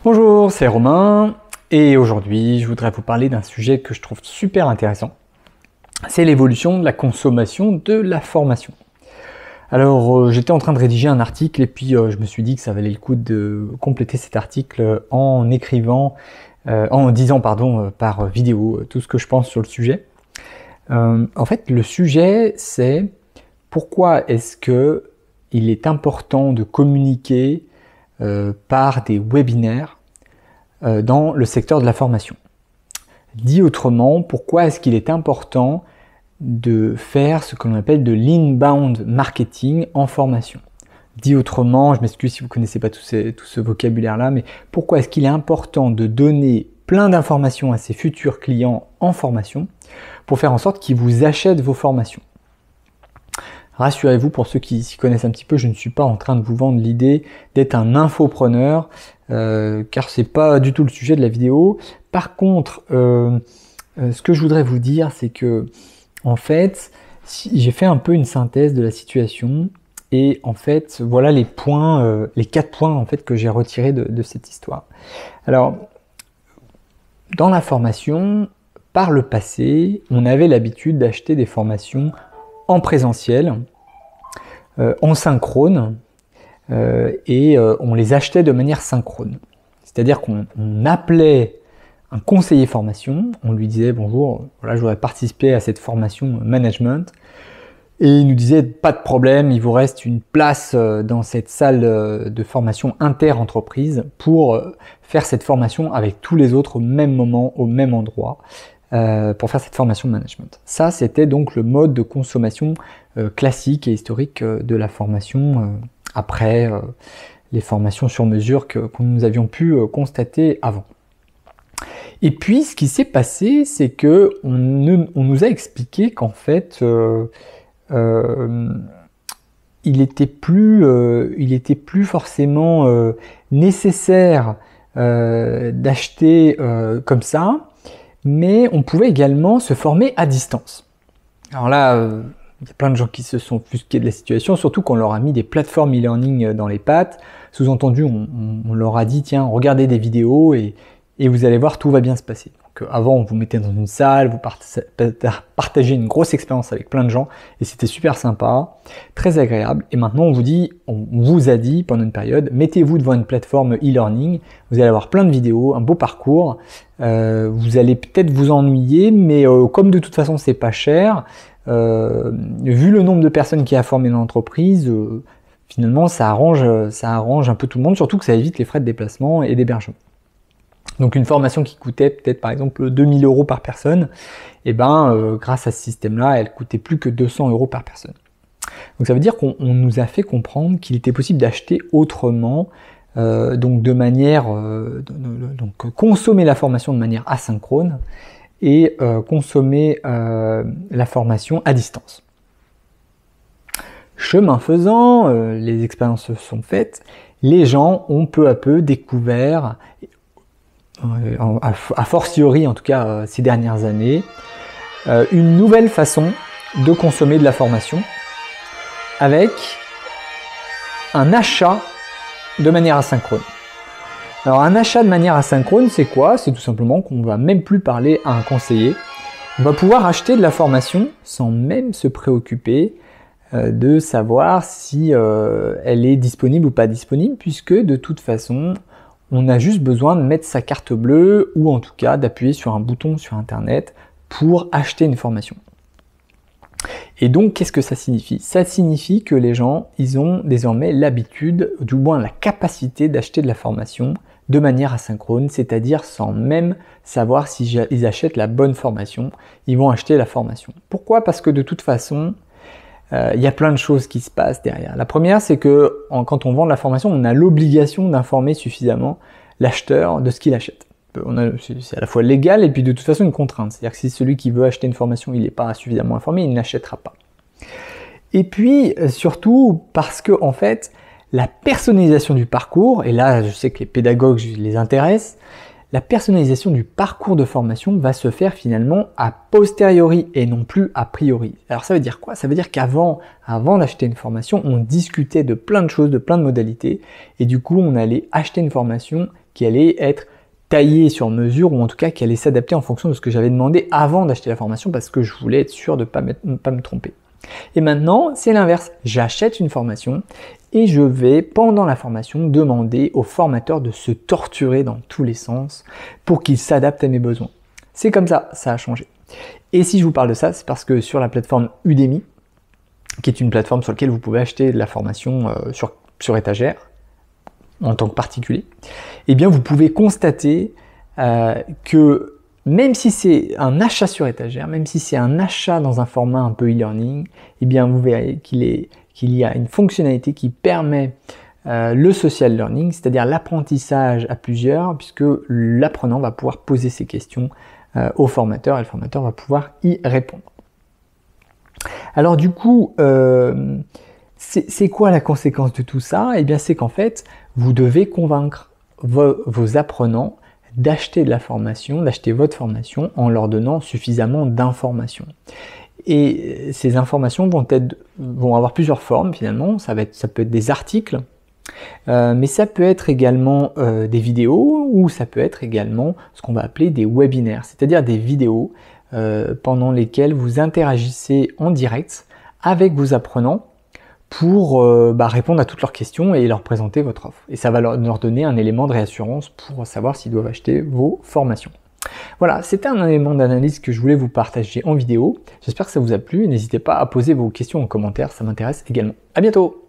Bonjour, c'est Romain et aujourd'hui je voudrais vous parler d'un sujet que je trouve super intéressant. C'est l'évolution de la consommation de la formation. Alors j'étais en train de rédiger un article et puis je me suis dit que ça valait le coup de compléter cet article en disant par vidéo tout ce que je pense sur le sujet. En fait le sujet c'est pourquoi est-ce que il est important de communiquer par des webinaires dans le secteur de la formation. Dit autrement, pourquoi est-ce qu'il est important de faire ce que l'on appelle de l'inbound marketing en formation? Dit autrement, je m'excuse si vous ne connaissez pas tout ce vocabulaire-là, mais pourquoi est-ce qu'il est important de donner plein d'informations à ses futurs clients en formation pour faire en sorte qu'ils vous achètent vos formations? Rassurez-vous, pour ceux qui s'y connaissent un petit peu, je ne suis pas en train de vous vendre l'idée d'être un infopreneur, car c'est pas du tout le sujet de la vidéo. Par contre, ce que je voudrais vous dire, c'est que, en fait, j'ai fait un peu une synthèse de la situation, et en fait, voilà les points, les 4 points en fait que j'ai retirés de cette histoire. Alors, dans la formation, par le passé, on avait l'habitude d'acheter des formations en présentiel, en synchrone, et on les achetait de manière synchrone. C'est-à-dire qu'on appelait un conseiller formation, on lui disait bonjour, voilà, je voudrais participer à cette formation management, et il nous disait pas de problème, il vous reste une place dans cette salle de formation inter-entreprise pour faire cette formation avec tous les autres au même moment, au même endroit. Pour faire cette formation de management. Ça, c'était donc le mode de consommation classique et historique de la formation après les formations sur mesure que nous avions pu constater avant. Et puis, ce qui s'est passé, c'est que on nous a expliqué qu'en fait, il était plus forcément nécessaire d'acheter comme ça, mais on pouvait également se former à distance. Alors là, il y a plein de gens qui se sont offusqués de la situation, surtout qu'on leur a mis des plateformes e-learning dans les pattes. Sous-entendu, on leur a dit, tiens, regardez des vidéos et vous allez voir, tout va bien se passer. Donc, avant, on vous mettait dans une salle, vous partagez une grosse expérience avec plein de gens et c'était super sympa, très agréable. Et maintenant, on vous a dit pendant une période, mettez-vous devant une plateforme e-learning, vous allez avoir plein de vidéos, un beau parcours, vous allez peut-être vous ennuyer, mais comme de toute façon, c'est pas cher, vu le nombre de personnes qui a formé dans l'entreprise, finalement, ça arrange un peu tout le monde, surtout que ça évite les frais de déplacement et d'hébergement. Donc une formation qui coûtait peut-être par exemple 2000 € par personne, et grâce à ce système-là, elle coûtait plus que 200 € par personne. Donc ça veut dire qu'on nous a fait comprendre qu'il était possible d'acheter autrement, donc de manière, consommer la formation de manière asynchrone et consommer la formation à distance. Chemin faisant, les expériences se sont faites, les gens ont peu à peu découvert, a fortiori en tout cas ces dernières années, une nouvelle façon de consommer de la formation avec un achat de manière asynchrone. Alors un achat de manière asynchrone, c'est quoi? C'est tout simplement qu'on ne va même plus parler à un conseiller, on va pouvoir acheter de la formation sans même se préoccuper de savoir si elle est disponible ou pas disponible, puisque de toute façon on a juste besoin de mettre sa carte bleue ou en tout cas d'appuyer sur un bouton sur internet pour acheter une formation. Et donc qu'est-ce que ça signifie? Ça signifie que les gens, ils ont désormais l'habitude, du moins la capacité d'acheter de la formation de manière asynchrone, c'est-à-dire sans même savoir si ils achètent la bonne formation, ils vont acheter la formation. Pourquoi? Parce que de toute façon, il y a plein de choses qui se passent derrière. La première, c'est que quand on vend de la formation, on a l'obligation d'informer suffisamment l'acheteur de ce qu'il achète. C'est à la fois légal et puis de toute façon une contrainte. C'est-à-dire que si celui qui veut acheter une formation, il n'est pas suffisamment informé, il n'achètera pas. Et puis surtout parce que en fait, la personnalisation du parcours, et là je sais que les pédagogues les intéressent, la personnalisation du parcours de formation va se faire finalement a posteriori et non plus a priori. Alors ça veut dire quoi? Ça veut dire qu'avant d'acheter une formation, on discutait de plein de choses, de plein de modalités, et du coup on allait acheter une formation qui allait être taillée sur mesure, ou en tout cas qui allait s'adapter en fonction de ce que j'avais demandé avant d'acheter la formation, parce que je voulais être sûr de ne pas me tromper. Et maintenant, c'est l'inverse. J'achète une formation et je vais, pendant la formation, demander au formateur de se torturer dans tous les sens pour qu'il s'adapte à mes besoins. C'est comme ça a changé. Et si je vous parle de ça, c'est parce que sur la plateforme Udemy, qui est une plateforme sur laquelle vous pouvez acheter de la formation sur étagère, en tant que particulier, eh bien vous pouvez constater que même si c'est un achat sur étagère, même si c'est un achat dans un format un peu e-learning, eh bien vous verrez qu'il y a une fonctionnalité qui permet le social learning, c'est-à-dire l'apprentissage à plusieurs, puisque l'apprenant va pouvoir poser ses questions au formateur et le formateur va pouvoir y répondre. Alors du coup, c'est quoi la conséquence de tout ça? Eh bien c'est qu'en fait, vous devez convaincre vos apprenants d'acheter de la formation, d'acheter votre formation en leur donnant suffisamment d'informations. Et ces informations vont avoir plusieurs formes finalement. Ça peut être des articles, mais ça peut être également des vidéos, ou ça peut être également ce qu'on va appeler des webinaires, c'est-à-dire des vidéos pendant lesquelles vous interagissez en direct avec vos apprenants pour répondre à toutes leurs questions et leur présenter votre offre. Et ça va leur donner un élément de réassurance pour savoir s'ils doivent acheter vos formations. Voilà, c'était un élément d'analyse que je voulais vous partager en vidéo. J'espère que ça vous a plu. N'hésitez pas à poser vos questions en commentaire, ça m'intéresse également. À bientôt!